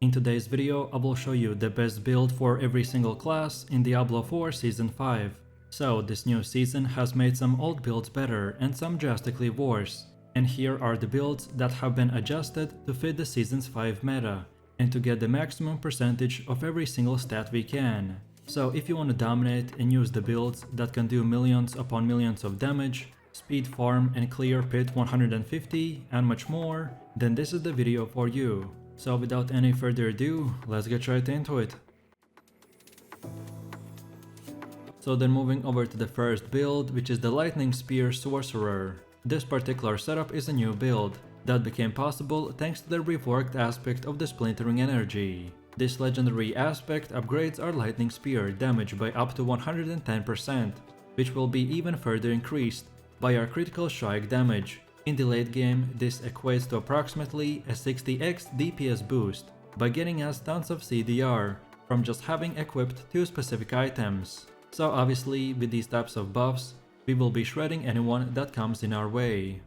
In today's video, I will show you the best build for every single class in Diablo 4 Season 5. So this new season has made some old builds better and some drastically worse. And here are the builds that have been adjusted to fit the Season's 5 meta, and to get the maximum percentage of every single stat we can. So if you want to dominate and use the builds that can do millions upon millions of damage, speed farm and clear pit 150 and much more, then this is the video for you. So without any further ado, let's get right into it. So then moving over to the first build, which is the Lightning Spear Sorcerer. This particular setup is a new build that became possible thanks to the reworked aspect of the Splintering Energy. This legendary aspect upgrades our Lightning Spear damage by up to 110%, which will be even further increased by our critical strike damage. In the late game, this equates to approximately a 60x DPS boost by getting us tons of CDR from just having equipped 2 specific items. So obviously, with these types of buffs, we will be shredding anyone that comes in our way.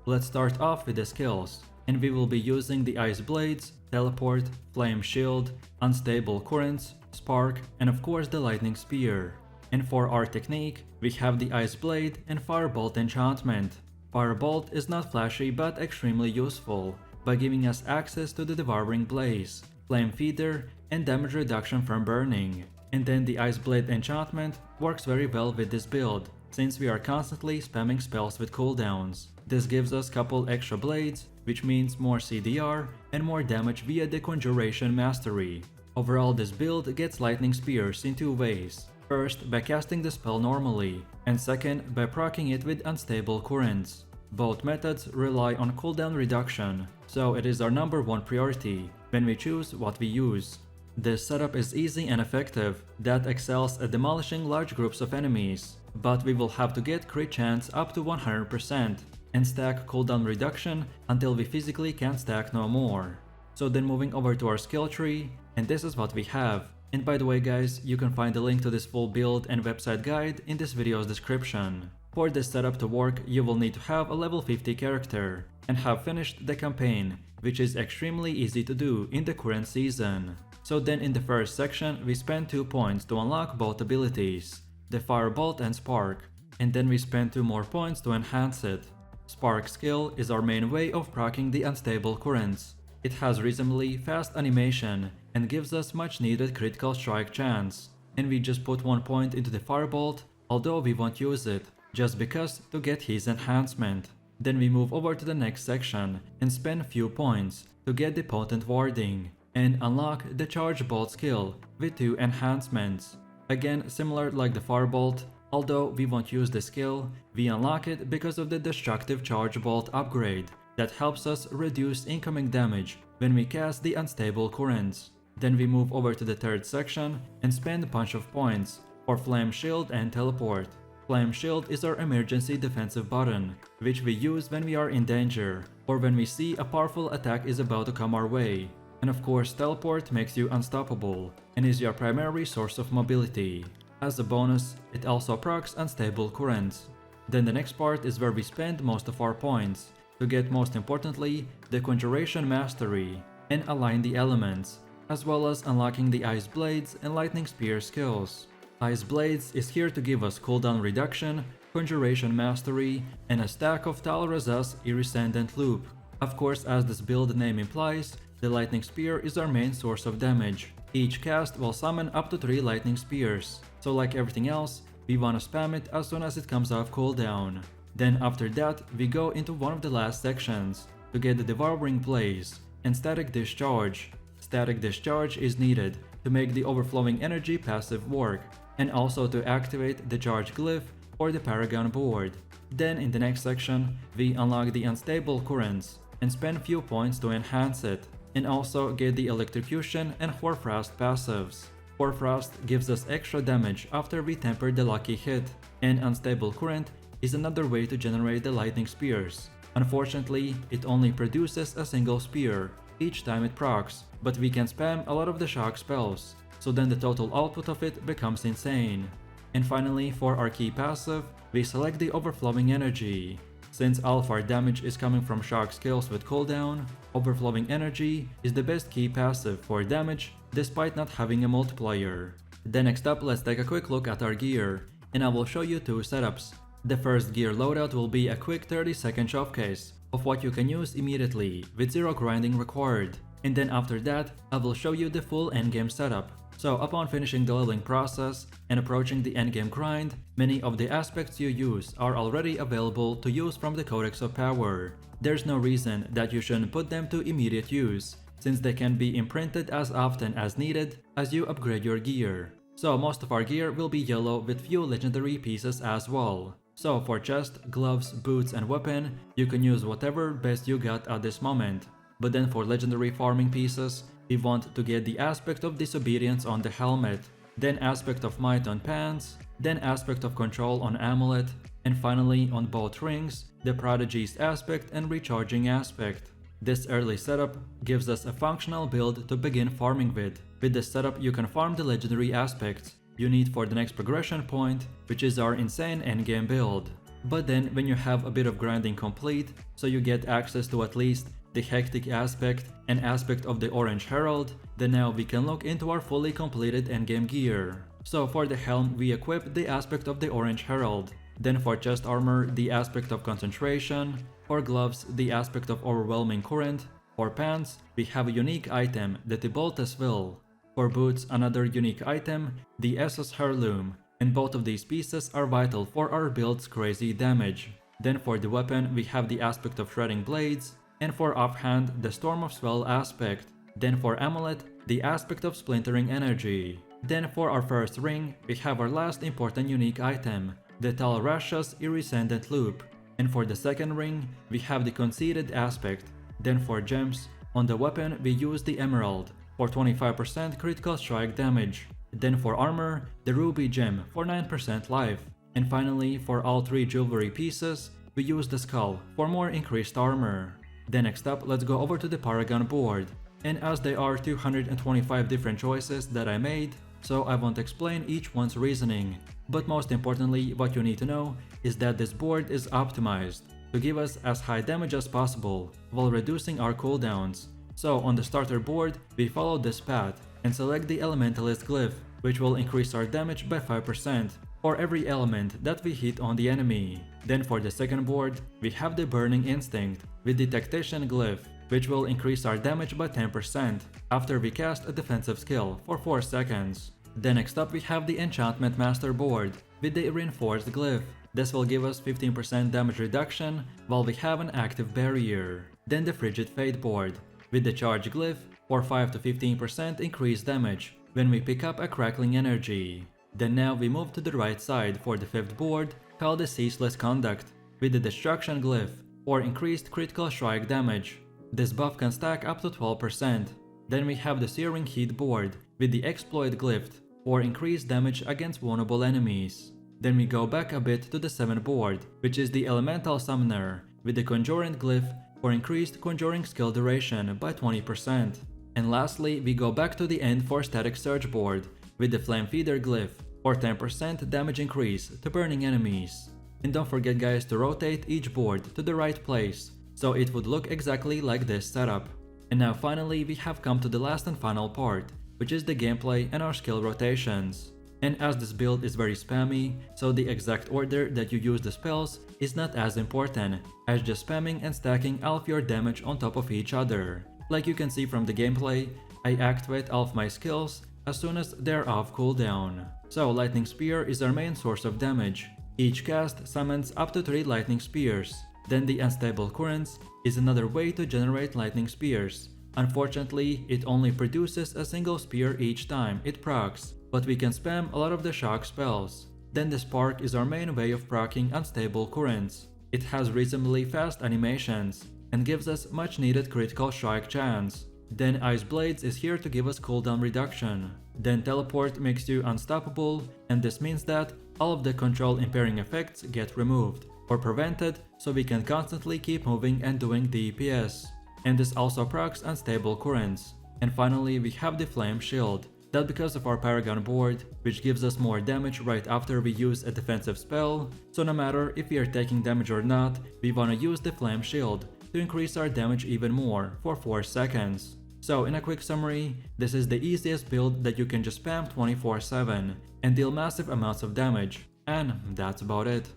Let's start off with the skills, and we will be using the Ice Blades, Teleport, Flame Shield, Unstable Currents, Spark, and of course the Lightning Spear. And for our technique, we have the Ice Blade and Firebolt enchantment. Firebolt is not flashy but extremely useful by giving us access to the Devouring Blaze, Flame Feeder, and damage reduction from burning. And then the Ice Blade enchantment works very well with this build, since we are constantly spamming spells with cooldowns. This gives us couple extra blades, which means more CDR and more damage via the Conjuration Mastery. Overall, this build gets Lightning Spears in 2 ways. First, by casting the spell normally, and second, by proccing it with Unstable Currents. Both methods rely on cooldown reduction, so it is our number 1 priority when we choose what we use. This setup is easy and effective, that excels at demolishing large groups of enemies, but we will have to get crit chance up to 100% and stack cooldown reduction until we physically can't stack no more. So then moving over to our skill tree, and this is what we have. And by the way guys, you can find the link to this full build and website guide in this video's description. For this setup to work, you will need to have a level 50 character and have finished the campaign, which is extremely easy to do in the current season. So then in the first section, we spend 2 points to unlock both abilities, the Firebolt and Spark, and then we spend 2 more points to enhance it. Spark skill is our main way of proccing the Unstable Currents. It has reasonably fast animation and gives us much needed critical strike chance. And we just put 1 point into the Firebolt, although we won't use it, just because to get his enhancement. Then we move over to the next section and spend few points to get the Potent Warding and unlock the Charge Bolt skill with 2 enhancements. Again, similar like the Firebolt, although we won't use the skill, we unlock it because of the Destructive Charge Bolt upgrade that helps us reduce incoming damage when we cast the Unstable Currents. Then we move over to the third section and spend a bunch of points for Flame Shield and Teleport. Flame Shield is our emergency defensive button, which we use when we are in danger or when we see a powerful attack is about to come our way. And of course, Teleport makes you unstoppable and is your primary source of mobility. As a bonus, it also procs Unstable Currents. Then the next part is where we spend most of our points to get, most importantly, the Conjuration Mastery and align the elements, as well as unlocking the Ice Blades and Lightning Spear skills. Ice Blades is here to give us cooldown reduction, Conjuration Mastery, and a stack of Tal Razah's Iridescent Loop. Of course, as this build name implies, the Lightning Spear is our main source of damage. Each cast will summon up to 3 Lightning Spears, so like everything else, we wanna spam it as soon as it comes off cooldown. Then after that, we go into one of the last sections to get the Devouring Blaze and Static Discharge. Static Discharge is needed to make the Overflowing Energy passive work, and also to activate the Charge Glyph or the Paragon board. Then in the next section, we unlock the Unstable Currents and spend few points to enhance it, and also get the Electrocution and Hoarfrost passives. Hoarfrost gives us extra damage after we temper the lucky hit, and Unstable Current is another way to generate the Lightning Spears. Unfortunately, it only produces a single spear each time it procs, but we can spam a lot of the shock spells, so then the total output of it becomes insane. And finally, for our key passive, we select the Overflowing Energy. Since all of our damage is coming from shock skills with cooldown, overflowing energy is the best key passive for damage despite not having a multiplier. Then next up, let's take a quick look at our gear, and I will show you two setups. The first gear loadout will be a quick 30-second showcase of what you can use immediately with zero grinding required, and then after that I will show you the full endgame setup. So upon finishing the leveling process and approaching the endgame grind, many of the aspects you use are already available to use from the Codex of Power. There's no reason that you shouldn't put them to immediate use, since they can be imprinted as often as needed as you upgrade your gear. So most of our gear will be yellow with few legendary pieces as well. So for chest, gloves, boots and weapon, you can use whatever best you got at this moment. But then for legendary farming pieces, we want to get the aspect of disobedience on the helmet, then aspect of might on pants, then aspect of control on amulet, and finally on both rings, the prodigy's aspect and recharging aspect. This early setup gives us a functional build to begin farming with. With this setup you can farm the legendary aspects you need for the next progression point, which is our insane endgame build. But then when you have a bit of grinding complete, so you get access to at least the hectic aspect and aspect of the orange herald, then now we can look into our fully completed endgame gear. So for the helm we equip the aspect of the orange herald, then for chest armor the aspect of concentration, for gloves the aspect of overwhelming current, for pants we have a unique item, the Tiboltes Will, for boots another unique item, the Essos Heirloom, and both of these pieces are vital for our build's crazy damage. Then for the weapon we have the aspect of shredding blades, and for offhand the Storm of Swell aspect, then for amulet the aspect of splintering energy. Then for our first ring we have our last important unique item, the Tal Rasha's iridescent loop, and for the second ring we have the conceited aspect. Then for gems, on the weapon we use the emerald for 25% critical strike damage, then for armor the ruby gem for 9% life, and finally for all three jewelry pieces we use the skull for more increased armor. Then next up, let's go over to the Paragon board, and as there are 225 different choices that I made, so I won't explain each one's reasoning, but most importantly what you need to know is that this board is optimized to give us as high damage as possible while reducing our cooldowns. So on the starter board we follow this path and select the elementalist glyph, which will increase our damage by 5% for every element that we hit on the enemy. Then for the second board we have the burning instinct with the tactician glyph, which will increase our damage by 10% after we cast a defensive skill for 4 seconds. Then next up we have the enchantment master board with the reinforced glyph. This will give us 15% damage reduction while we have an active barrier. Then the frigid fate board with the charge glyph for 5 to 15% increased damage when we pick up a crackling energy. Then now we move to the right side for the fifth board called the ceaseless conduct with the destruction glyph for increased critical strike damage. This buff can stack up to 12%. Then we have the searing heat board with the exploit glyph for increased damage against vulnerable enemies. Then we go back a bit to the 7th board, which is the elemental summoner with the conjurant glyph for increased conjuring skill duration by 20%. And lastly we go back to the end for static surge board with the flame feeder glyph for 10% damage increase to burning enemies. And don't forget guys to rotate each board to the right place, so it would look exactly like this setup. And now finally we have come to the last and final part, which is the gameplay and our skill rotations. And as this build is very spammy, so the exact order that you use the spells is not as important as just spamming and stacking all of your damage on top of each other. Like you can see from the gameplay, I activate all of my skills as soon as they're off cooldown. So lightning spear is our main source of damage. Each cast summons up to 3 lightning spears. Then the unstable currents is another way to generate lightning spears. Unfortunately, it only produces a single spear each time it procs, but we can spam a lot of the shock spells. Then the spark is our main way of proccing unstable currents. It has reasonably fast animations and gives us much needed critical strike chance. Then Ice Blades is here to give us cooldown reduction. Then Teleport makes you unstoppable, and this means that all of the control impairing effects get removed or prevented, so we can constantly keep moving and doing DPS. And this also procs unstable currents. And finally we have the Flame Shield that because of our Paragon board, which gives us more damage right after we use a defensive spell, so no matter if we are taking damage or not, we wanna use the Flame Shield to increase our damage even more for 4 seconds. So in a quick summary, this is the easiest build that you can just spam 24/7 and deal massive amounts of damage, and that's about it.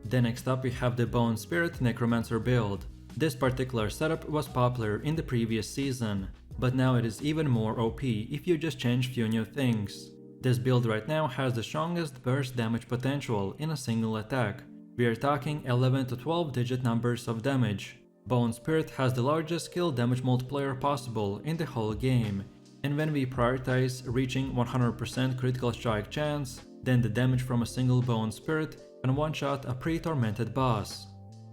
Then next up we have the Bone Spirit Necromancer build. This particular setup was popular in the previous season, but now it is even more OP if you just change few new things. This build right now has the strongest burst damage potential in a single attack. We are talking 11 to 12 digit numbers of damage. Bone Spirit has the largest skill damage multiplier possible in the whole game, and when we prioritize reaching 100% critical strike chance, then the damage from a single Bone Spirit can one-shot a pre-tormented boss.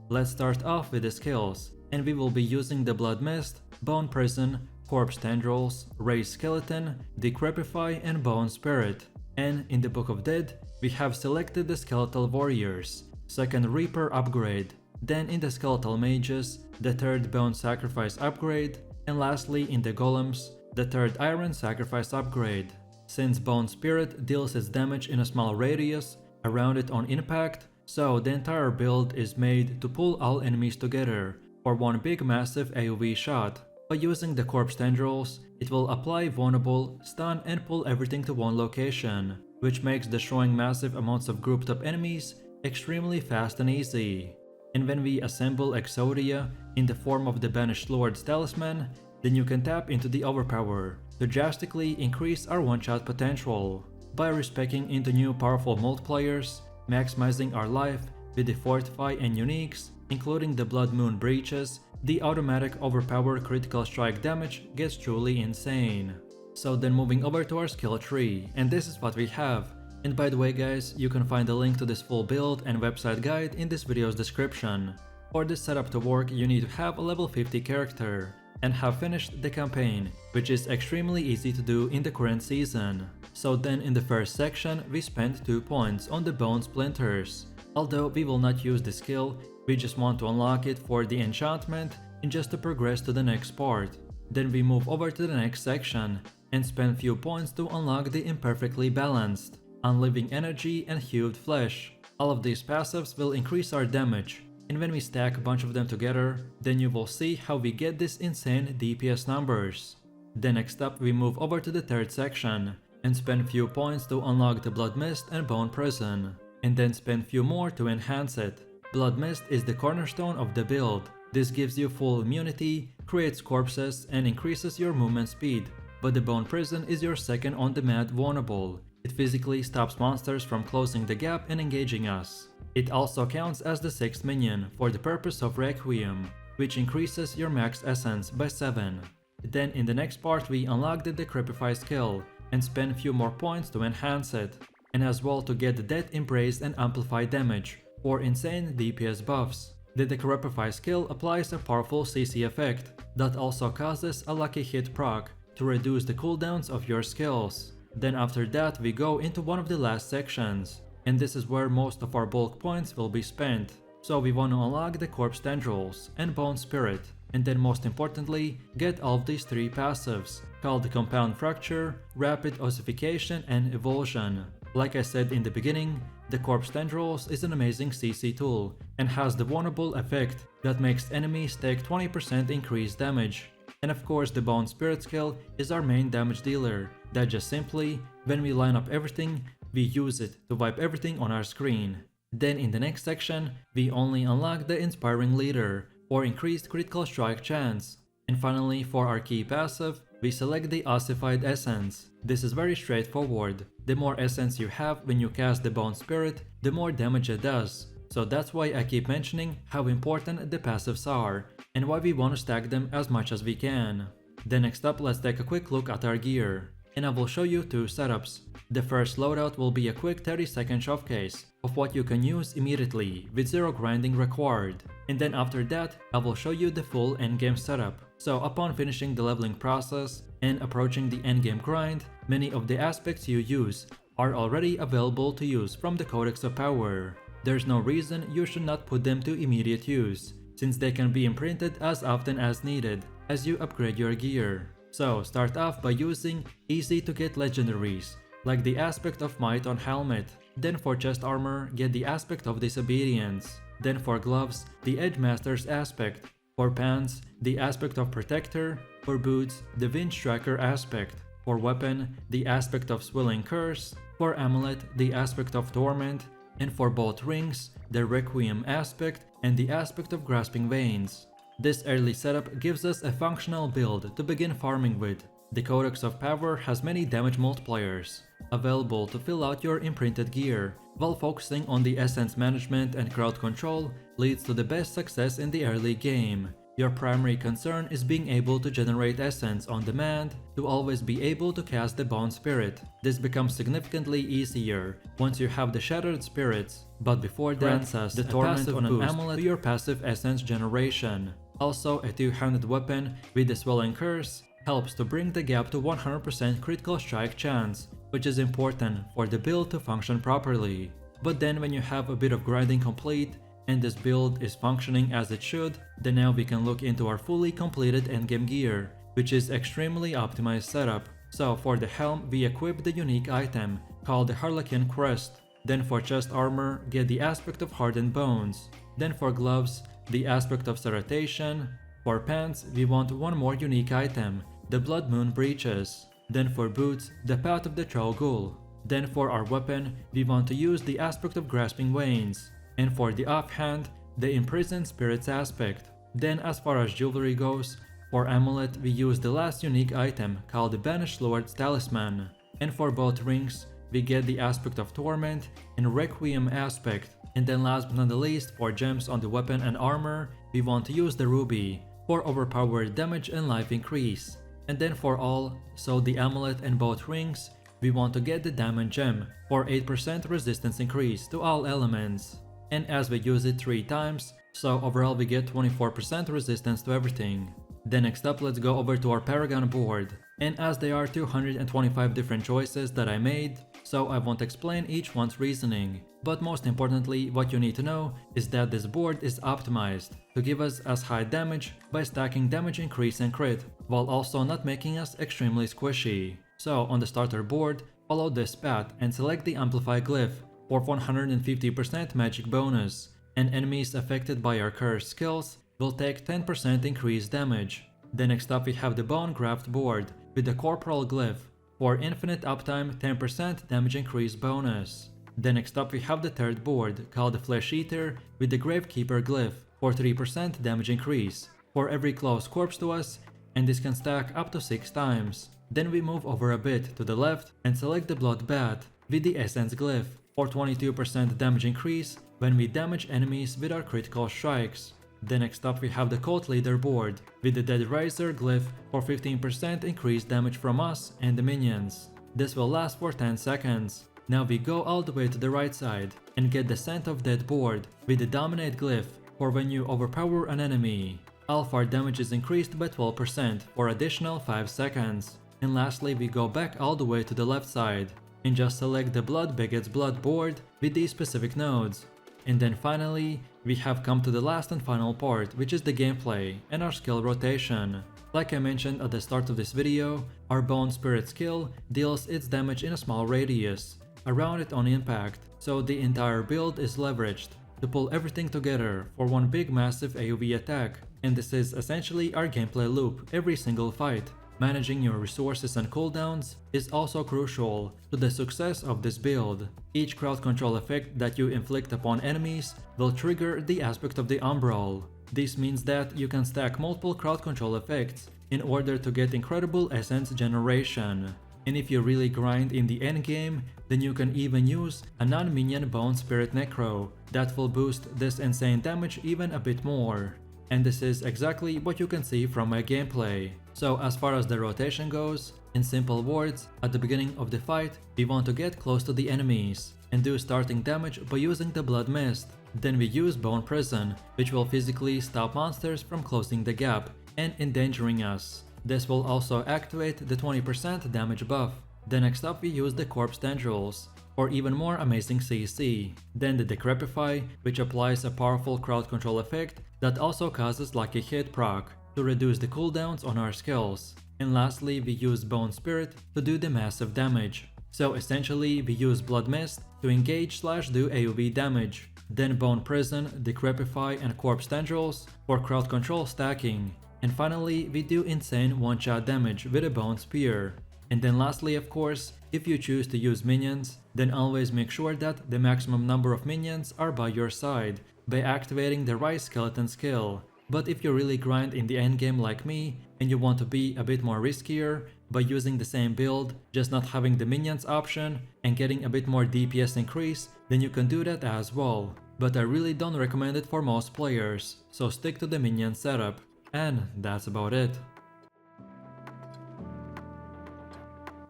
Let's start off with the skills, and we will be using the Blood Mist, Bone Prison, Corpse Tendrils, Raised Skeleton, Decrepify and Bone Spirit. And in the Book of Dead, we have selected the Skeletal Warriors, 2nd Reaper upgrade, then in the Skeletal Mages, the 3rd Bone Sacrifice upgrade, and lastly in the Golems, the 3rd Iron Sacrifice upgrade. Since Bone Spirit deals its damage in a small radius around it on impact, so the entire build is made to pull all enemies together for one big massive AoE shot. By using the Corpse Tendrils, it will apply vulnerable, stun and pull everything to one location, which makes destroying massive amounts of grouped up enemies extremely fast and easy. And when we assemble Exodia in the form of the Banished Lord's Talisman, then you can tap into the Overpower to drastically increase our one-shot potential. By respeccing into new powerful multipliers, maximizing our life with the Fortify and Uniques, including the Blood Moon Breaches, the automatic overpower critical strike damage gets truly insane. So then moving over to our skill tree, and this is what we have. And by the way guys, you can find the link to this full build and website guide in this video's description. For this setup to work, you need to have a level 50 character and have finished the campaign, which is extremely easy to do in the current season. So then in the first section, we spent 2 points on the Bone Splinters. Although we will not use the skill, we just want to unlock it for the enchantment and just to progress to the next part. Then we move over to the next section and spend few points to unlock the Imperfectly Balanced, Unliving Energy and Hewed Flesh. All of these passives will increase our damage, and when we stack a bunch of them together, then you will see how we get these insane DPS numbers. Then next up we move over to the third section and spend few points to unlock the Blood Mist and Bone Prison, and then spend few more to enhance it. Blood Mist is the cornerstone of the build. This gives you full immunity, creates corpses and increases your movement speed, but the Bone Prison is your second on-demand vulnerable. It physically stops monsters from closing the gap and engaging us. It also counts as the 6th minion for the purpose of Requiem, which increases your max essence by 7. Then in the next part we unlock the Decrepify skill and spend few more points to enhance it, and as well to get the Death Embrace and Amplify damage for insane DPS buffs. The Decrepify skill applies a powerful CC effect that also causes a lucky hit proc to reduce the cooldowns of your skills. Then after that we go into one of the last sections, and this is where most of our bulk points will be spent. So we want to unlock the Corpse Tendrils and Bone Spirit, and then most importantly get all of these 3 passives called the Compound Fracture, Rapid Ossification and Evulsion. Like I said in the beginning, the Corpse Tendrils is an amazing CC tool and has the vulnerable effect that makes enemies take 20% increased damage. And of course the Bone Spirit skill is our main damage dealer, that just simply, when we line up everything, we use it to wipe everything on our screen. Then in the next section, we only unlock the Inspiring Leader for increased critical strike chance. And finally for our key passive, we select the Ossified Essence. This is very straightforward. The more essence you have when you cast the Bone Spirit, the more damage it does. So that's why I keep mentioning how important the passives are, and why we want to stack them as much as we can. Then next up, let's take a quick look at our gear, and I will show you 2 setups. The first loadout will be a quick 30-second showcase of what you can use immediately with 0 grinding required, and then after that I will show you the full endgame setup. So upon finishing the leveling process and approaching the endgame grind, many of the aspects you use are already available to use from the Codex of Power. There's no reason you should not put them to immediate use, since they can be imprinted as often as needed, as you upgrade your gear. So start off by using easy to get legendaries, like the aspect of might on helmet. Then for chest armor, get the aspect of disobedience. Then for gloves, the edge master's aspect. For pants, the aspect of protector. For boots, the wind striker aspect. For weapon, the aspect of swelling curse. For amulet, the aspect of torment. And for both rings, the requiem aspect and the aspect of grasping veins. This early setup gives us a functional build to begin farming with. The Codex of Power has many damage multipliers available to fill out your imprinted gear, while focusing on the essence management and crowd control leads to the best success in the early game. Your primary concern is being able to generate essence on demand to always be able to cast the Bone Spirit. This becomes significantly easier once you have the Shattered Spirits, but before that, grants us the torment on an amulet to your passive essence generation. Also, a two-handed weapon with the Swelling Curse helps to bring the gap to 100% critical strike chance, which is important for the build to function properly. But then when you have a bit of grinding complete, and this build is functioning as it should, then now we can look into our fully completed endgame gear, which is extremely optimized setup. So for the helm, we equip the unique item called the Harlequin Crest. Then for chest armor, get the aspect of hardened bones. Then for gloves, the aspect of serratation. For pants, we want one more unique item, the Blood Moon Breeches. Then for boots, the Path of the Trollghoul. Then for our weapon, we want to use the aspect of grasping veins. And for the offhand, the Imprisoned Spirits aspect. Then as far as jewelry goes, for amulet we use the last unique item called the Banished Lord's Talisman. And for both rings, we get the aspect of Torment and Requiem aspect. And then last but not the least, for gems on the weapon and armor, we want to use the Ruby for overpowered damage and life increase. And then for all, so the amulet and both rings, we want to get the Diamond Gem for 8% resistance increase to all elements. And as we use it 3 times, so overall we get 24% resistance to everything. Then next up, let's go over to our Paragon board. And as there are 225 different choices that I made, so I won't explain each one's reasoning. But most importantly, what you need to know is that this board is optimized to give us as high damage by stacking damage increase and crit, while also not making us extremely squishy. So on the starter board, follow this path and select the Amplify glyph for 150% magic bonus, and enemies affected by our curse skills will take 10% increased damage. Then next up we have the Bone Graft board with the Corporal glyph for infinite uptime 10% damage increase bonus. Then next up we have the third board called the Flesh Eater with the Gravekeeper glyph for 3% damage increase for every close corpse to us, and this can stack up to 6 times. Then we move over a bit to the left and select the Blood Bat with the Essence glyph for 22% damage increase when we damage enemies with our critical strikes. Then next up we have the Cult Leader board with the Dead Riser glyph for 15% increased damage from us and the minions. This will last for 10 seconds. Now we go all the way to the right side and get the Scent of Dead board with the Dominate glyph for when you overpower an enemy. All of our damage is increased by 12% for additional 5 seconds. And lastly we go back all the way to the left side and just select the Blood Begets Blood board with these specific nodes. And then finally, we have come to the last and final part, which is the gameplay and our skill rotation. Like I mentioned at the start of this video, our Bone Spirit skill deals its damage in a small radius around it on impact, so the entire build is leveraged to pull everything together for one big massive AoE attack, and this is essentially our gameplay loop every single fight. Managing your resources and cooldowns is also crucial to the success of this build. Each crowd control effect that you inflict upon enemies will trigger the aspect of the Umbral. This means that you can stack multiple crowd control effects in order to get incredible essence generation. And if you really grind in the endgame, then you can even use a non-minion Bone Spirit Necro that will boost this insane damage even a bit more. And this is exactly what you can see from my gameplay. So as far as the rotation goes, in simple words, at the beginning of the fight, we want to get close to the enemies and do starting damage by using the Blood Mist. Then we use Bone Prison, which will physically stop monsters from closing the gap and endangering us. This will also activate the 20% damage buff. Then next up we use the Corpse Tendrils for even more amazing CC. Then the Decrepify, which applies a powerful crowd control effect that also causes lucky hit proc. to reduce the cooldowns on our skills. And lastly, we use Bone Spirit to do the massive damage. So essentially, we use Blood Mist to engage/do AoE damage. Then Bone Prison, Decrepify and Corpse Tendrils for crowd control stacking. And finally, we do insane one-shot damage with a Bone Spear. And then lastly, of course, if you choose to use minions, then always make sure that the maximum number of minions are by your side by activating the Rise Skeleton skill. But if you really grind in the endgame like me, and you want to be a bit more riskier by using the same build, just not having the minions option and getting a bit more DPS increase, then you can do that as well. But I really don't recommend it for most players, so stick to the minion setup. And that's about it.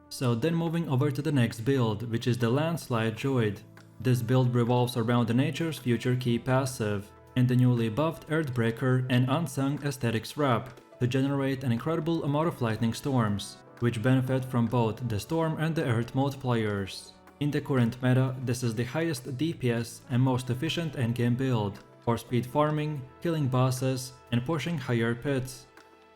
So then moving over to the next build, which is the Landslide Druid. This build revolves around the Nature's Future key passive and the newly buffed Earthbreaker and Unsung Aesthetics wrap to generate an incredible amount of lightning storms, which benefit from both the Storm and the Earth multipliers. In the current meta, this is the highest DPS and most efficient endgame build for speed farming, killing bosses, and pushing higher pits.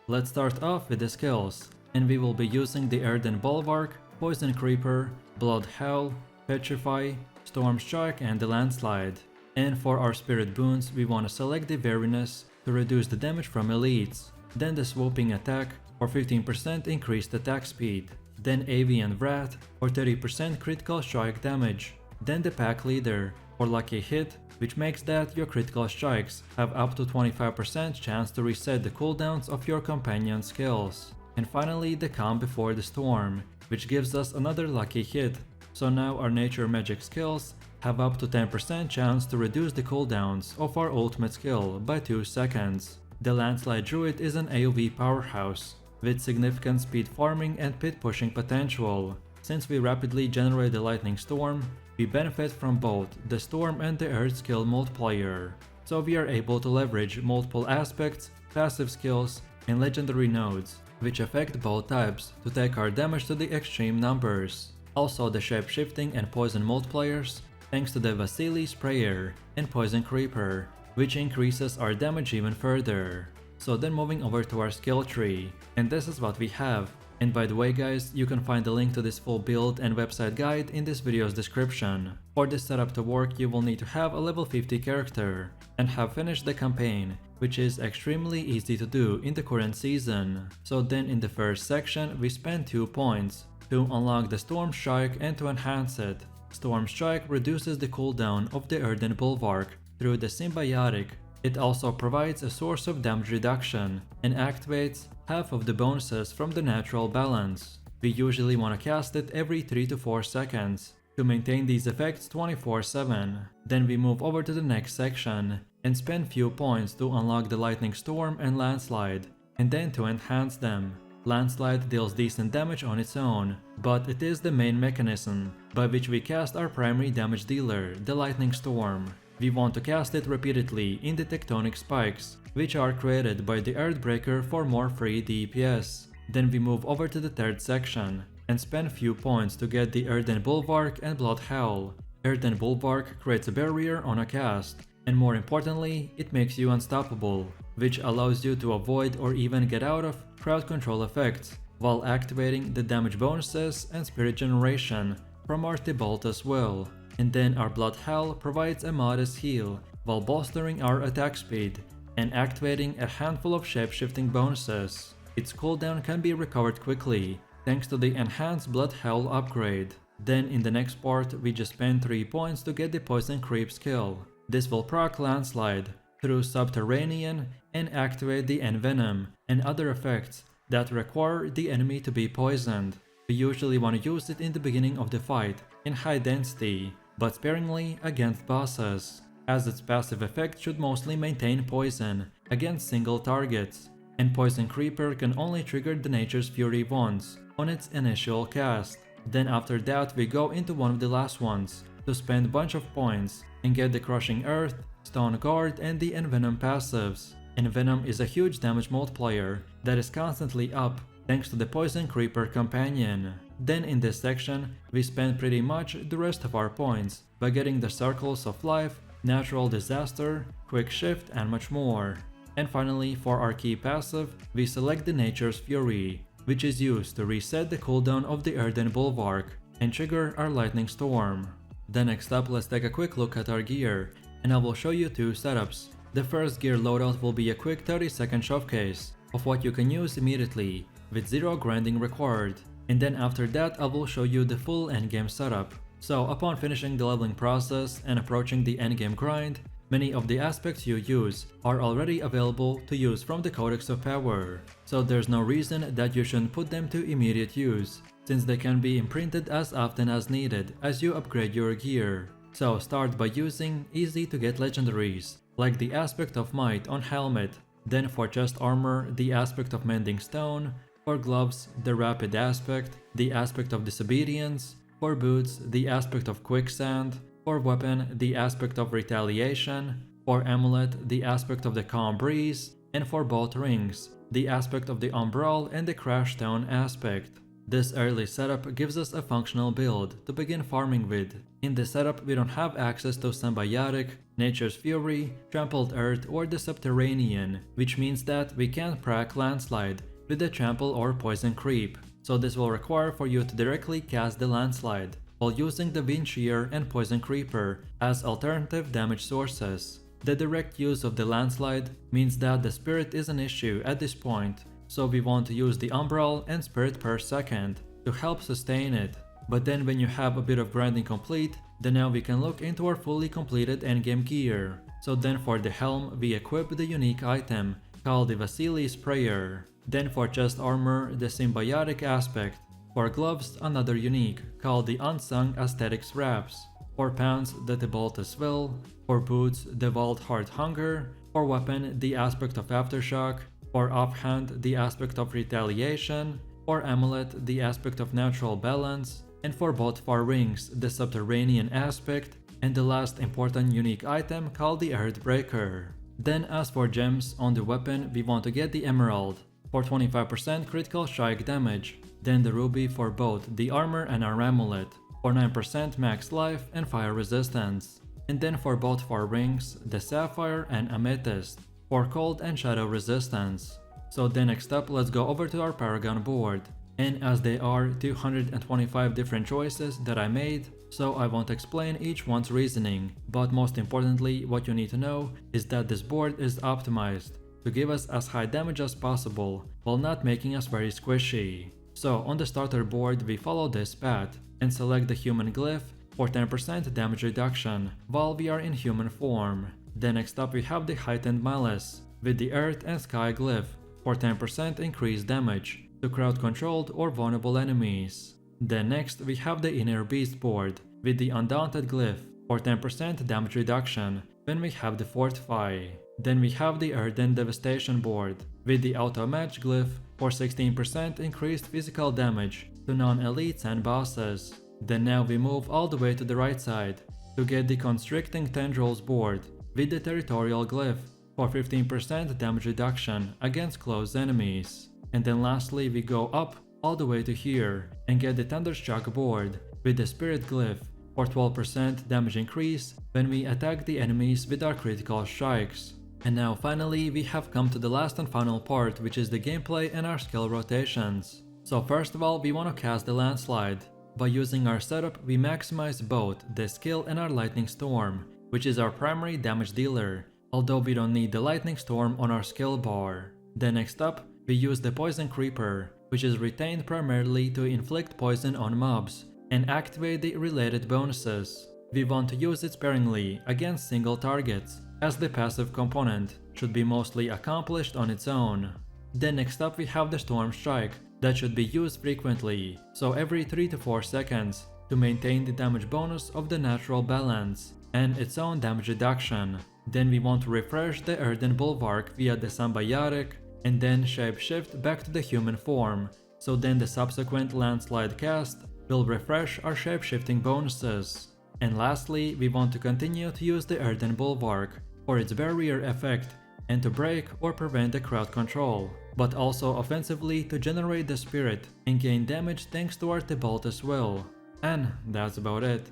Let's start off with the skills, and we will be using the Earthen Bulwark, Poison Creeper, Blood Howl, Petrify, Storm Strike, and the Landslide. And for our spirit boons, we want to select the Wariness to reduce the damage from elites, then the Swooping Attack for 15% increased attack speed, then Avian Wrath for 30% critical strike damage, then the Pack Leader for Lucky Hit, which makes that your critical strikes have up to 25% chance to reset the cooldowns of your companion skills. And finally the Calm Before the Storm, which gives us another Lucky Hit, so now our nature magic skills have up to 10% chance to reduce the cooldowns of our ultimate skill by 2 seconds. The Landslide Druid is an AoE powerhouse, with significant speed farming and pit pushing potential. Since we rapidly generate the Lightning Storm, we benefit from both the Storm and the Earth skill multiplier, so we are able to leverage multiple aspects, passive skills, and legendary nodes, which affect both types to take our damage to the extreme numbers. Also the Shape-Shifting and Poison multipliers, thanks to the Vasily Sprayer and Poison Creeper, which increases our damage even further. So then moving over to our skill tree, and this is what we have. And by the way guys, you can find the link to this full build and website guide in this video's description. For this setup to work, you will need to have a level 50 character and have finished the campaign, which is extremely easy to do in the current season. So then in the first section, we spend 2 points to unlock the Storm Strike and to enhance it. Storm Strike reduces the cooldown of the Earthen Bulwark through the Symbiotic. It also provides a source of damage reduction and activates half of the bonuses from the natural balance. We usually want to cast it every 3 to 4 seconds to maintain these effects 24/7. Then we move over to the next section and spend few points to unlock the Lightning Storm and Landslide, and then to enhance them. Landslide deals decent damage on its own, but it is the main mechanism by which we cast our primary damage dealer, the Lightning Storm. We want to cast it repeatedly in the tectonic spikes, which are created by the Earthbreaker for more free DPS. Then we move over to the third section and spend few points to get the Earthen Bulwark and Blood Howl. Earthen Bulwark creates a barrier on a cast, and more importantly, it makes you unstoppable, which allows you to avoid or even get out of crowd control effects, while activating the damage bonuses and spirit generation from our Tibalt as well. And then our Blood Howl provides a modest heal while bolstering our attack speed and activating a handful of shape-shifting bonuses. Its cooldown can be recovered quickly thanks to the enhanced Blood Howl upgrade. Then in the next part we just spend 3 points to get the Poison Creep skill. This will proc Landslide through Subterranean and activate the Envenom and other effects that require the enemy to be poisoned. We usually want to use it in the beginning of the fight in high density, but sparingly against bosses, as its passive effect should mostly maintain poison against single targets, and Poison Creeper can only trigger the Nature's Fury once on its initial cast. Then after that we go into one of the last ones to spend a bunch of points and get the Crushing Earth, Stone Guard, and the Envenom passives. Envenom is a huge damage multiplier that is constantly up thanks to the Poison Creeper companion. Then in this section, we spend pretty much the rest of our points by getting the Circles of Life, Natural Disaster, Quick Shift, and much more. And finally, for our key passive, we select the Nature's Fury, which is used to reset the cooldown of the Earthen Bulwark and trigger our Lightning Storm. Then next up, let's take a quick look at our gear, and I will show you two setups. The first gear loadout will be a quick 30-second showcase of what you can use immediately, with zero grinding required. And then after that, I will show you the full endgame setup. So upon finishing the leveling process and approaching the endgame grind, many of the aspects you use are already available to use from the Codex of Power. So there's no reason that you shouldn't put them to immediate use, since they can be imprinted as often as needed as you upgrade your gear. So start by using easy to get legendaries, like the Aspect of Might on Helmet, then for chest armor, the Aspect of Mending Stone, for gloves, the Rapid Aspect, the Aspect of Disobedience, for boots, the Aspect of Quicksand, for weapon, the Aspect of Retaliation, for amulet, the Aspect of the Calm Breeze, and for both rings, the Aspect of the Umbral and the Crash Stone aspect. This early setup gives us a functional build to begin farming with. In this setup, we don't have access to Symbiotic, Nature's Fury, Trampled Earth, or the Subterranean, which means that we can't prac Landslide with the Trample or Poison Creep, so this will require for you to directly cast the Landslide, while using the Wind Shear and Poison Creeper as alternative damage sources. The direct use of the Landslide means that the Spirit is an issue at this point, so we want to use the Umbral and Spirit per second to help sustain it. But then when you have a bit of grinding complete, then now we can look into our fully completed endgame gear. So then for the helm, we equip the unique item called the Vasili's Prayer. Then for chest armor, the Symbiotic aspect. For gloves, another unique called the Unsung Aesthetics Wraps. For pants, the Tibaltus Will. For boots, the Vault Heart Hunger. For weapon, the Aspect of Aftershock. For offhand, the Aspect of Retaliation. For amulet, the Aspect of Natural Balance. And for both far rings, the Subterranean aspect. And the last important unique item called the Earthbreaker. Then as for gems on the weapon, we want to get the Emerald for 25% critical strike damage. Then the Ruby for both the armor and our amulet for 9% max life and fire resistance. And then for both far rings, the Sapphire and Amethyst for cold and shadow resistance. So then next up, let's go over to our Paragon board. And as there are 225 different choices that I made, so I won't explain each one's reasoning, but most importantly, what you need to know is that this board is optimized to give us as high damage as possible while not making us very squishy. So on the starter board, we follow this path and select the human glyph for 10% damage reduction while we are in human form. Then next up we have the heightened malice with the earth and sky glyph for 10% increased damage to crowd controlled or vulnerable enemies. Then next we have the inner beast board with the undaunted glyph for 10% damage reduction when we have the fortify. Then we have the earthen devastation board with the auto match glyph for 16% increased physical damage to non-elites and bosses. Then now we move all the way to the right side to get the constricting tendrils board with the territorial glyph for 15% damage reduction against close enemies. And then lastly we go up all the way to here and get the thunderstruck board with the spirit glyph for 12% damage increase when we attack the enemies with our critical strikes. And now finally we have come to the last and final part, which is the gameplay and our skill rotations. So first of all, we want to cast the Landslide. By using our setup, we maximize both the skill and our Lightning Storm, which is our primary damage dealer, although we don't need the Lightning Storm on our skill bar. Then next up, we use the Poison Creeper, which is retained primarily to inflict poison on mobs and activate the related bonuses. We want to use it sparingly against single targets, as the passive component should be mostly accomplished on its own. Then next up we have the Storm Strike that should be used frequently, so every 3 to 4 seconds, to maintain the damage bonus of the natural balance and its own damage reduction. Then we want to refresh the Earthen Bulwark via the Symbiotic and then shapeshift back to the human form, so then the subsequent Landslide cast will refresh our shapeshifting bonuses. And lastly, we want to continue to use the Earthen Bulwark for its barrier effect and to break or prevent the crowd control, but also offensively to generate the spirit and gain damage thanks to our Tibaltus Will. And that's about it.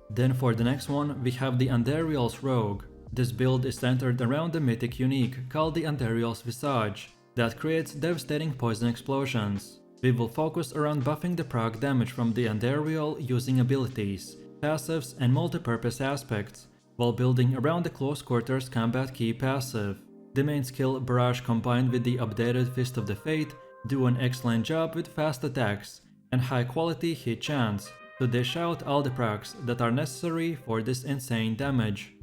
Then for the next one, we have the Andariels Rogue This build is centered around the mythic unique called the Andariels Visage that creates devastating poison explosions. We will focus around buffing the proc damage from the Andariel using abilities, passives and multi-purpose aspects, while building around the close quarters combat key passive. The main skill Barrage combined with the updated Fist of the Fate do an excellent job with fast attacks and high quality hit chance to dish out all the procs that are necessary for this insane damage.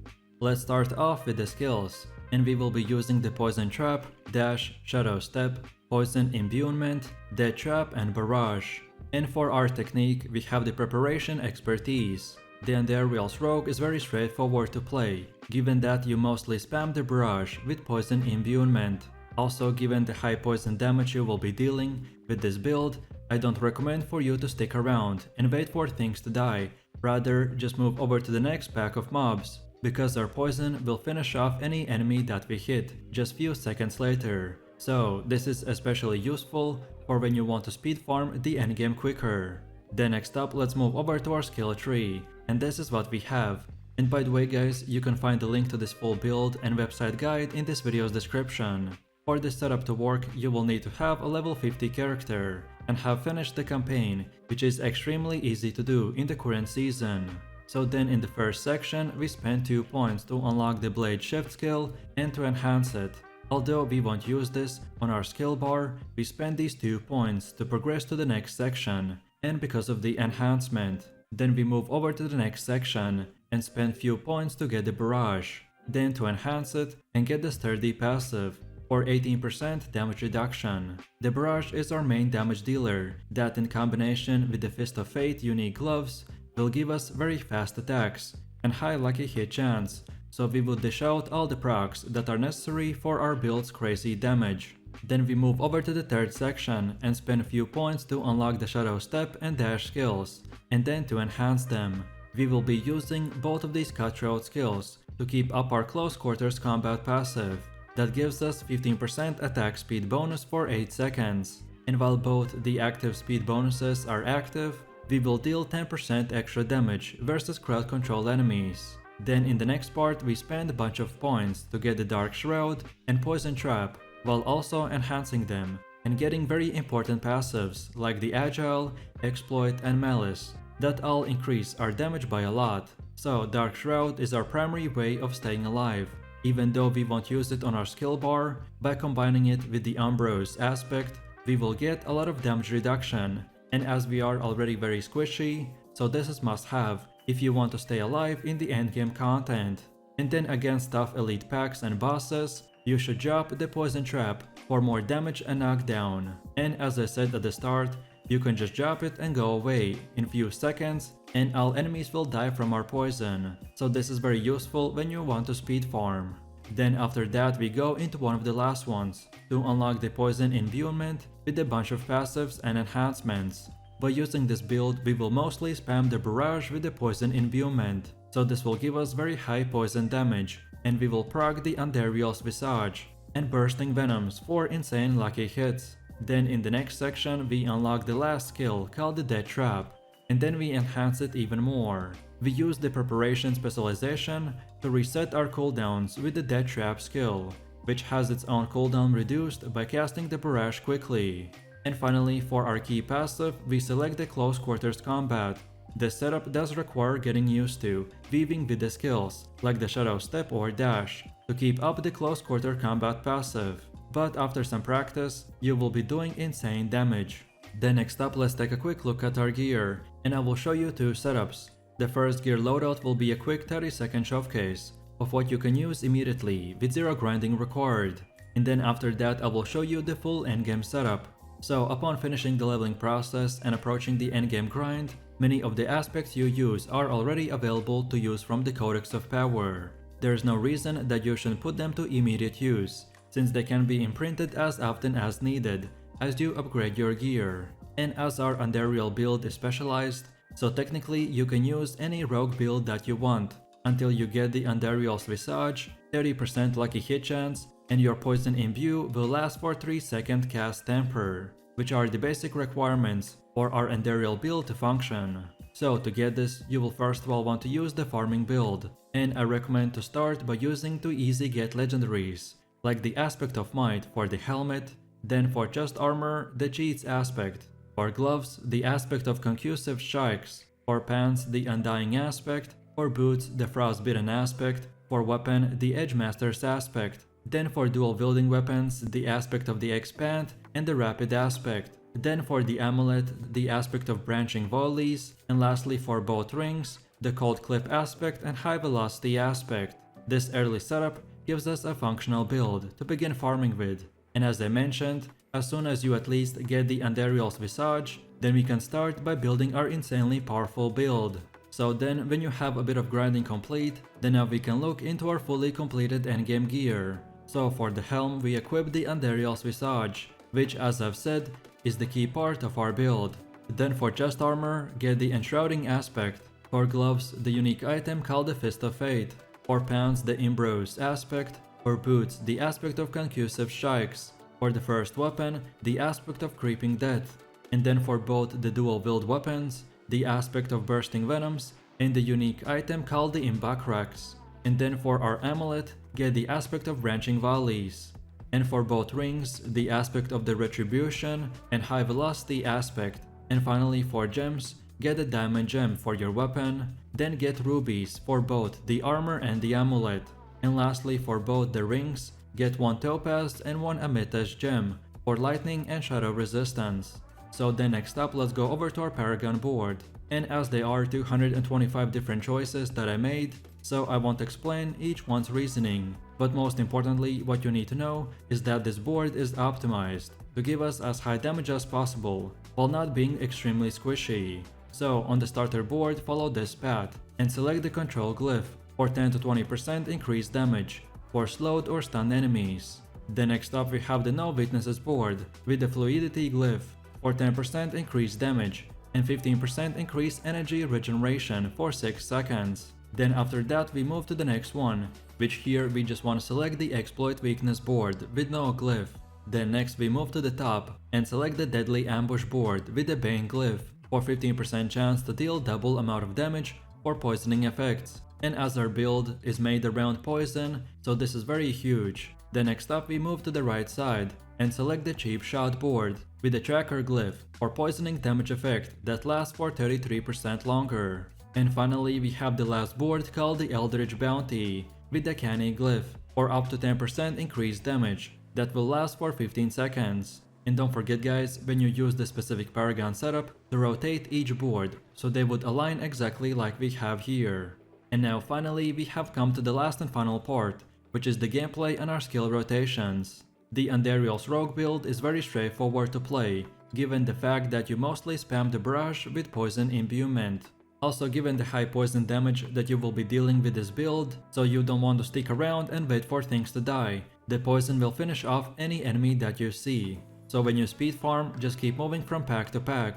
Let's start off with the skills, and we will be using the Poison Trap, Dash, Shadow Step, Poison Imbuement, Death Trap and Barrage. And for our technique, we have the Preparation Expertise. The Andariels Rogue is very straightforward to play, given that you mostly spam the Barrage with Poison Imbuement. Also, given the high poison damage you will be dealing with this build, I don't recommend for you to stick around and wait for things to die, rather just move over to the next pack of mobs, because our poison will finish off any enemy that we hit just few seconds later. So this is especially useful for when you want to speed farm the endgame quicker. Then next up, let's move over to our skill tree, and this is what we have. And by the way guys, you can find the link to this full build and website guide in this video's description. For this setup to work, you will need to have a level 50 character and have finished the campaign, which is extremely easy to do in the current season. So then in the first section, we spend 2 points to unlock the Blade Shift skill and to enhance it. Although we won't use this on our skill bar, we spend these 2 points to progress to the next section, and because of the enhancement. Then we move over to the next section and spend few points to get the Barrage, then to enhance it and get the Sturdy passive for 18% damage reduction. The Barrage is our main damage dealer that in combination with the Fist of Fate unique gloves will give us very fast attacks and high lucky hit chance, so we will dish out all the procs that are necessary for our build's crazy damage. Then we move over to the third section and spend a few points to unlock the Shadow Step and Dash skills, and then to enhance them. We will be using both of these cutthroat skills to keep up our close quarters combat passive that gives us 15% attack speed bonus for 8 seconds. And while both the active speed bonuses are active, we will deal 10% extra damage versus crowd control enemies. Then in the next part we spend a bunch of points to get the Dark Shroud and Poison Trap, while also enhancing them and getting very important passives like the Agile, Exploit and Malice that all increase our damage by a lot. So Dark Shroud is our primary way of staying alive, even though we won't use it on our skill bar. By combining it with the Ambrose aspect, we will get a lot of damage reduction, and as we are already very squishy, so this is must have if you want to stay alive in the endgame content. And then against tough elite packs and bosses, you should drop the Poison Trap for more damage and knockdown. And as I said at the start, you can just drop it and go away in few seconds and all enemies will die from our poison. So this is very useful when you want to speed farm. Then after that we go into one of the last ones to unlock the Poison Imbuement with a bunch of passives and enhancements. By using this build, we will mostly spam the Barrage with the Poison Imbuement, so this will give us very high poison damage, and we will proc the Andariels Visage and Bursting Venoms for insane lucky hits. Then in the next section we unlock the last skill called the Death Trap, and then we enhance it even more. We use the Preparation specialization to reset our cooldowns with the Death Trap skill, which has its own cooldown reduced by casting the Barrage quickly. And finally, for our key passive, we select the Close Quarters Combat. This setup does require getting used to weaving with the skills, like the Shadow Step or Dash, to keep up the Close Quarter Combat passive. But after some practice, you will be doing insane damage. Then next up, let's take a quick look at our gear, and I will show you 2 setups. The first gear loadout will be a quick 30-second showcase of what you can use immediately with 0 grinding required. And then after that I will show you the full endgame setup. So upon finishing the leveling process and approaching the endgame grind, many of the aspects you use are already available to use from the Codex of Power. There is no reason that you shouldn't put them to immediate use, since they can be imprinted as often as needed as you upgrade your gear. And as our Andariel build is specialized, so technically you can use any rogue build that you want until you get the Andariels Visage, 30% lucky hit chance, and your Poison Imbue will last for 3-second cast temper, which are the basic requirements for our Andariel build to function. So to get this, you will first of all want to use the farming build, and I recommend to start by using 2 easy get legendaries, like the Aspect of Might for the helmet, then for chest armor, the Cheats aspect, for gloves, the Aspect of Concussive Strikes, for pants, the Undying aspect, for boots, the Frostbitten aspect, for weapon, the Edgemaster's aspect, then for dual wielding weapons, the Aspect of the Expand and the Rapid aspect, then for the amulet, the Aspect of Branching Volleys, and lastly for both rings, the Cold Clip aspect and High Velocity aspect. This early setup gives us a functional build to begin farming with, and as I mentioned, as soon as you at least get the Andariels Visage, then we can start by building our insanely powerful build. So then when you have a bit of grinding complete, then now we can look into our fully completed endgame gear. So for the helm we equip the Andariels Visage, which as I've said is the key part of our build. Then for chest armor, get the Enshrouding aspect. For gloves, the unique item called the Fist of Fate. For pants, the Imbros aspect. For boots, the Aspect of Concussive Strikes. For the first weapon, the Aspect of Creeping Death. And then for both the dual wield weapons, the Aspect of Bursting Venoms and the unique item called the Imbakrax. And then for our amulet, get the Aspect of Branching Volleys. And for both rings, the Aspect of the Retribution and High Velocity aspect. And finally for gems, get a Diamond Gem for your weapon, then get rubies for both the armor and the amulet. And lastly for both the rings, get 1 topaz and 1 amethyst gem for lightning and shadow resistance. So then next up, let's go over to our Paragon board. And as there are 225 different choices that I made, so I won't explain each one's reasoning. But most importantly, what you need to know is that this board is optimized to give us as high damage as possible, while not being extremely squishy. So on the starter board, follow this path and select the control glyph for 10 to 20% increased damage for slowed or stunned enemies. Then next up we have the No Weaknesses board with the fluidity glyph for 10% increased damage and 15% increased energy regeneration for 6 seconds. Then after that we move to the next one, which here we just want to select the Exploit Weakness board with no glyph. Then next we move to the top and select the Deadly Ambush board with the Bane glyph for 15% chance to deal double amount of damage or poisoning effects. And as our build is made around poison, so this is very huge. Then next up we move to the right side and select the Cheap Shot board with the Tracker glyph for poisoning damage effect that lasts for 33% longer. And finally we have the last board called the Eldritch Bounty with the Canny glyph for up to 10% increased damage that will last for 15 seconds. And don't forget guys, when you use the specific Paragon setup, to rotate each board so they would align exactly like we have here. And now finally we have come to the last and final part, which is the gameplay and our skill rotations. The Andariels Rogue build is very straightforward to play, given the fact that you mostly spam the barrage with poison imbuement. Also given the high poison damage that you will be dealing with this build, so you don't want to stick around and wait for things to die. The poison will finish off any enemy that you see. So when you speed farm, just keep moving from pack to pack.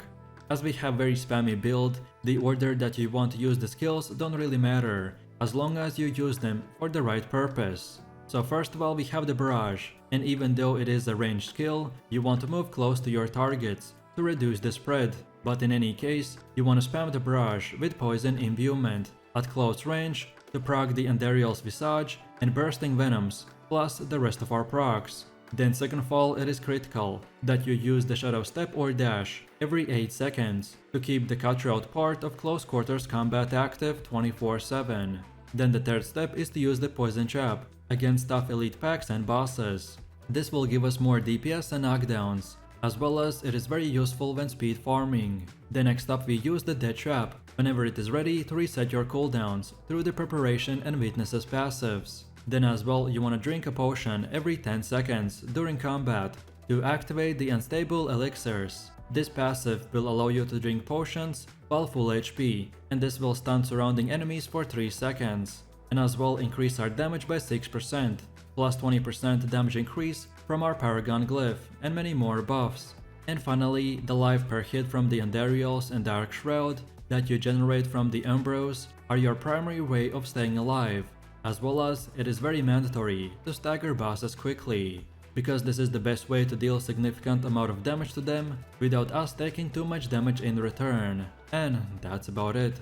As we have very spammy build, the order that you want to use the skills don't really matter, as long as you use them for the right purpose. So first of all we have the barrage, and even though it is a ranged skill, you want to move close to your targets to reduce the spread. But in any case, you want to spam the barrage with poison imbuement at close range to proc the Andariels Visage and Bursting Venoms, plus the rest of our procs. Then second of all, it is critical that you use the Shadow Step or Dash every 8 seconds to keep the cutthroat part of close quarters combat active 24/7. Then the third step is to use the Poison Trap against tough elite packs and bosses. This will give us more DPS and knockdowns, as well as it is very useful when speed farming. Then next up we use the Death Trap whenever it is ready to reset your cooldowns through the Preparation and Weaknesses passives. Then as well you want to drink a potion every 10 seconds during combat to activate the Unstable Elixirs. This passive will allow you to drink potions while full HP, and this will stun surrounding enemies for 3 seconds, and as well increase our damage by 6%, plus 20% damage increase from our Paragon glyph, and many more buffs. And finally, the life per hit from the Andariels and Dark Shroud that you generate from the Umbros are your primary way of staying alive, as well as it is very mandatory to stagger bosses quickly. because this is the best way to deal significant amount of damage to them without us taking too much damage in return. And that's about it.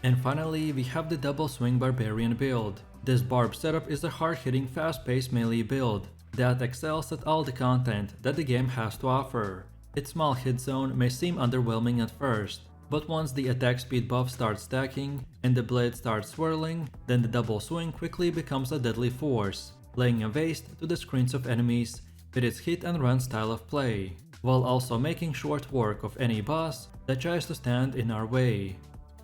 And finally, we have the double swing barbarian build. This barb setup is a hard-hitting, fast-paced melee build that excels at all the content that the game has to offer. Its small hit zone may seem underwhelming at first, but once the attack speed buff starts stacking and the blade starts swirling, then the double swing quickly becomes a deadly force, laying a waste to the screens of enemies with its hit and run style of play, while also making short work of any boss that tries to stand in our way.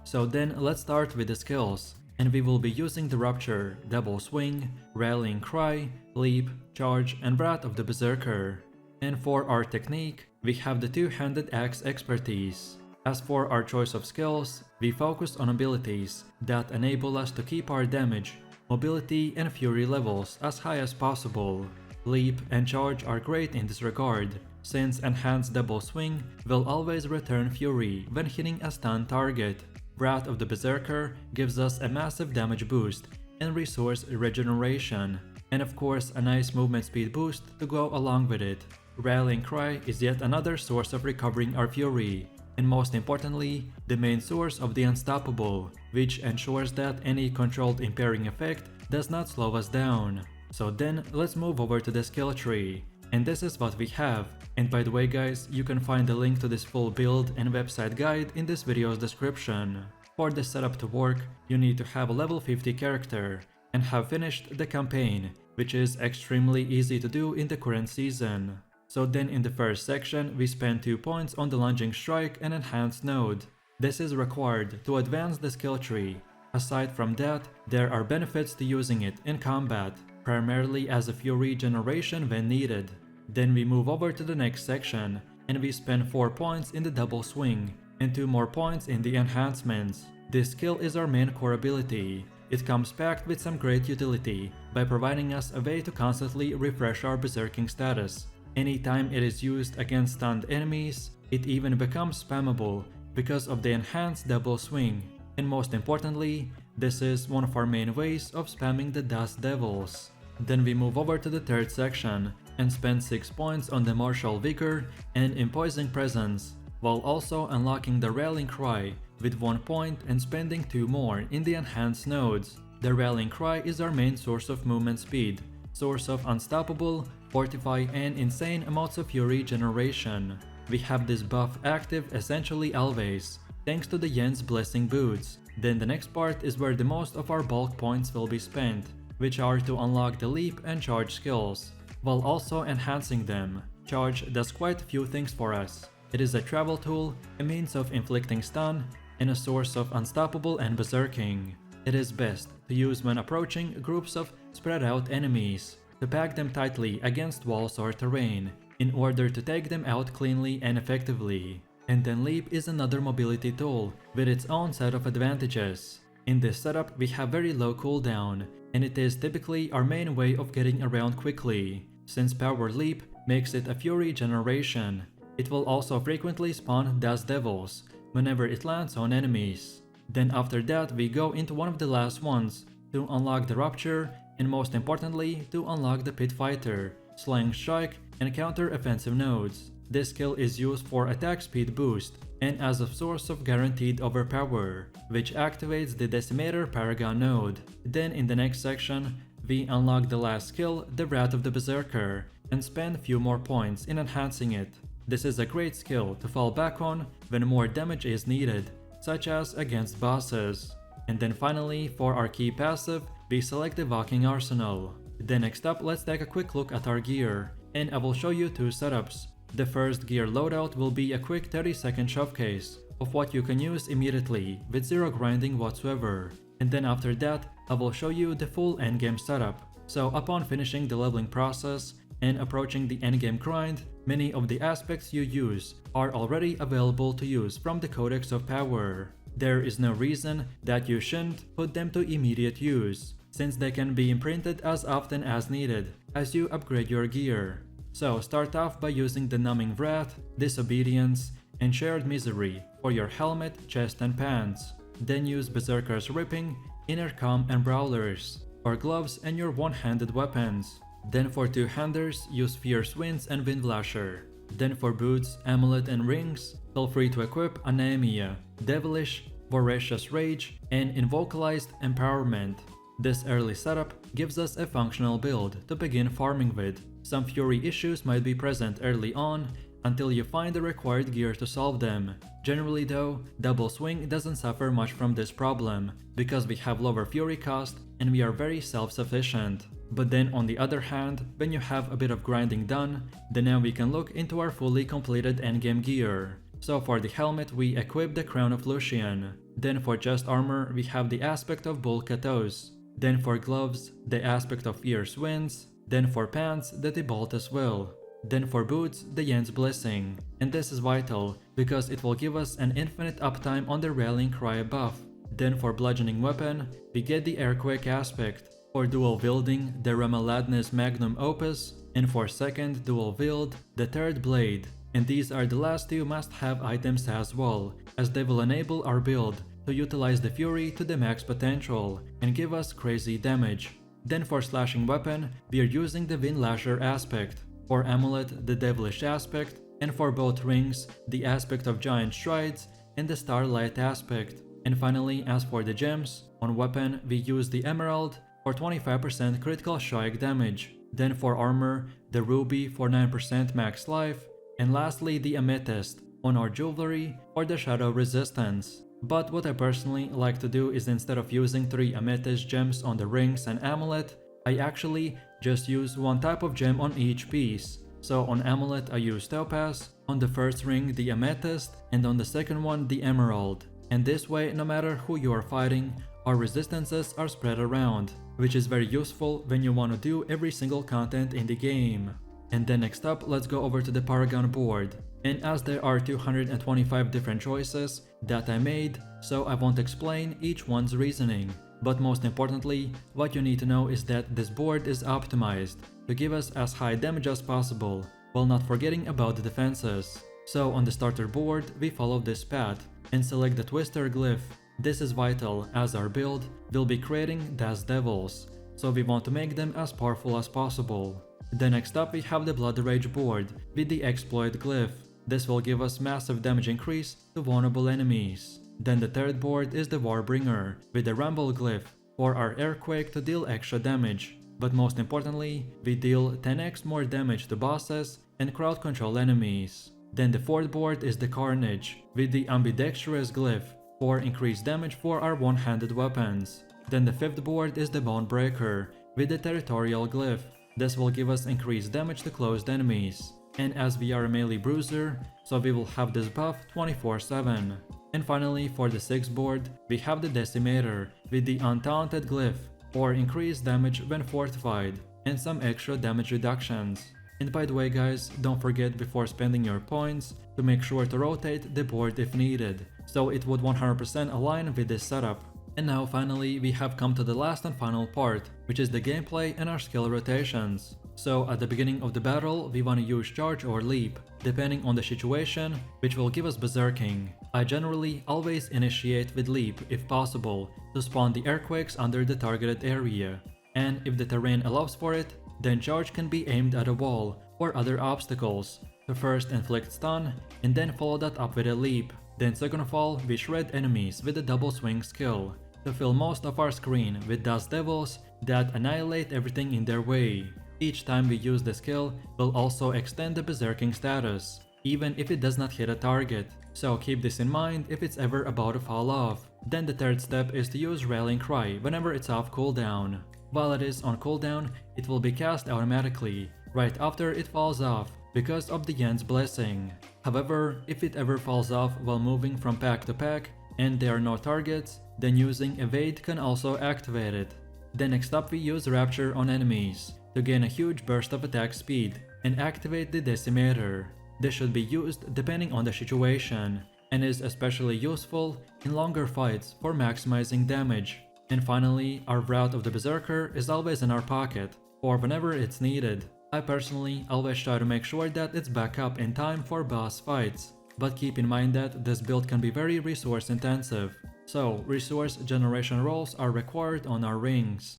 So then let's start with the skills, and we will be using the Rupture, Double Swing, Rallying Cry, Leap, Charge, and Wrath of the Berserker. And for our technique, we have the two-handed axe expertise. As for our choice of skills, we focus on abilities that enable us to keep our damage, mobility, and fury levels as high as possible. Leap and Charge are great in this regard, since Enhanced Double Swing will always return fury when hitting a stunned target. Wrath of the Berserker gives us a massive damage boost and resource regeneration, and of course a nice movement speed boost to go along with it. Rallying Cry is yet another source of recovering our fury, and most importantly, the main source of the Unstoppable, which ensures that any controlled impairing effect does not slow us down. So then let's move over to the skill tree. And this is what we have. And by the way guys, you can find the link to this full build and website guide in this video's description. For this setup to work, you need to have a level 50 character and have finished the campaign, which is extremely easy to do in the current season. So then in the first section, we spend 2 points on the lunging strike and enhanced node. This is required to advance the skill tree. Aside from that, there are benefits to using it in combat, primarily as a fury generation when needed. Then we move over to the next section, and we spend 4 points in the double swing, and 2 more points in the enhancements. This skill is our main core ability. It comes packed with some great utility by providing us a way to constantly refresh our berserking status. Anytime it is used against stunned enemies, it even becomes spammable because of the enhanced double swing. And most importantly, this is one of our main ways of spamming the Dust Devils. Then we move over to the third section and spend 6 points on the Martial Vigor and Imposing Presence, while also unlocking the Rallying Cry with 1 point and spending 2 more in the enhanced nodes. The Rallying Cry is our main source of movement speed, source of Unstoppable, Fortify, and insane amounts of fury generation. We have this buff active essentially always, thanks to the Yen's Blessing Boots. Then the next part is where the most of our bulk points will be spent, which are to unlock the Leap and Charge skills, while also enhancing them. Charge does quite a few things for us. It is a travel tool, a means of inflicting stun, and a source of Unstoppable and Berserking. It is best to use when approaching groups of spread out enemies, to pack them tightly against walls or terrain, in order to take them out cleanly and effectively. And then Leap is another mobility tool with its own set of advantages. In this setup we have very low cooldown, and it is typically our main way of getting around quickly. Since Power Leap makes it a fury generation, it will also frequently spawn Dust Devils whenever it lands on enemies. Then after that we go into one of the last ones to unlock the Rupture, and most importantly to unlock the Pit Fighter, Slaying Strike, and counter offensive nodes. This skill is used for attack speed boost and as a source of guaranteed overpower, which activates the Decimator Paragon node. Then in the next section, we unlock the last skill, the Wrath of the Berserker, and spend a few more points in enhancing it. This is a great skill to fall back on when more damage is needed, such as against bosses. And then finally, for our key passive, we select the Walking Arsenal. Then next up, let's take a quick look at our gear, and I will show you 2 setups. The first gear loadout will be a quick 30-second showcase of what you can use immediately with 0 grinding whatsoever. And then after that, I will show you the full endgame setup. So upon finishing the leveling process and approaching the endgame grind, many of the aspects you use are already available to use from the Codex of Power. There is no reason that you shouldn't put them to immediate use, since they can be imprinted as often as needed as you upgrade your gear. So start off by using the Numbing Wrath, Disobedience, and Shared Misery for your helmet, chest, and pants. Then use Berserker's Ripping, Inner Calm, and Brawlers or gloves and your one-handed weapons. Then for two-handers, use Fierce Winds and Windlasher. Then for boots, amulet and rings, feel free to equip Anemia, Devilish, Voracious Rage, and Invocalized Empowerment. This early setup gives us a functional build to begin farming with. Some fury issues might be present early on until you find the required gear to solve them. Generally though, Double Swing doesn't suffer much from this problem, because we have lower fury cost and we are very self-sufficient. But then on the other hand, when you have a bit of grinding done, then now we can look into our fully completed endgame gear. So for the helmet we equip the Crown of Lucian. Then for chest armor we have the aspect of Bull Katos. Then for gloves, the aspect of Fierce Winds. Then for pants, the Tibaltus Will. Then for boots, the Yen's Blessing. And this is vital, because it will give us an infinite uptime on the Rallying Cry buff. Then for bludgeoning weapon, we get the Airquake aspect. For dual wielding, the Ramaladness Magnum Opus. And for second dual wield, the Third Blade. And these are the last two must-have items as well, as they will enable our build to utilize the Fury to the max potential and give us crazy damage. Then for slashing weapon, we are using the Windlasher aspect, for amulet the Devilish aspect, and for both rings the aspect of Giant Strides and the Starlight aspect. And finally, as for the gems, on weapon we use the Emerald for 25% critical strike damage, then for armor the Ruby for 9% max life, and lastly the Amethyst on our jewelry for the shadow resistance. But what I personally like to do is, instead of using 3 amethyst gems on the rings and amulet, I actually just use one type of gem on each piece. So on amulet I use topaz, on the first ring the amethyst, and on the second one the emerald. And this way, no matter who you are fighting, our resistances are spread around, which is very useful when you want to do every single content in the game. And then next up, let's go over to the Paragon board. And as there are 225 different choices that I made, so I won't explain each one's reasoning. But most importantly, what you need to know is that this board is optimized to give us as high damage as possible, while not forgetting about the defenses. So on the starter board, we follow this path and select the Twister glyph. This is vital, as our build will be creating Das Devils, so we want to make them as powerful as possible. Then next up we have the Blood Rage board with the Exploit glyph. This will give us massive damage increase to vulnerable enemies. Then the third board is the Warbringer with the Rumble glyph for our Airquake to deal extra damage. But most importantly, we deal 10x more damage to bosses and crowd control enemies. Then the fourth board is the Carnage with the Ambidextrous glyph for increased damage for our one-handed weapons. Then the fifth board is the Bonebreaker with the Territorial glyph. This will give us increased damage to closed enemies. And as we are a melee bruiser, so we will have this buff 24/7. And finally, for the sixth board, we have the Decimator with the Untaunted glyph for increased damage when fortified and some extra damage reductions. And by the way guys, don't forget before spending your points to make sure to rotate the board if needed, so it would 100% align with this setup. And now finally we have come to the last and final part, which is the gameplay and our skill rotations. So at the beginning of the battle we want to use charge or leap, depending on the situation, which will give us berserking. I generally always initiate with leap if possible, to spawn the airquakes under the targeted area. And if the terrain allows for it, then charge can be aimed at a wall or other obstacles to first inflict stun and then follow that up with a leap. Then second of all, we shred enemies with the double swing skill to fill most of our screen with dust devils that annihilate everything in their way. Each time we use the skill will also extend the berserking status, even if it does not hit a target, so keep this in mind if it's ever about to fall off. Then the third step is to use Rallying Cry whenever it's off cooldown. While it is on cooldown, it will be cast automatically, right after it falls off, because of the Yen's Blessing. However, if it ever falls off while moving from pack to pack, and there are no targets, then using Evade can also activate it. Then next up we use Rapture on enemies to gain a huge burst of attack speed and activate the Decimator. This should be used depending on the situation, and is especially useful in longer fights for maximizing damage. And finally, our Route of the Berserker is always in our pocket, or whenever it's needed. I personally always try to make sure that it's back up in time for boss fights, but keep in mind that this build can be very resource intensive, so resource generation rolls are required on our rings.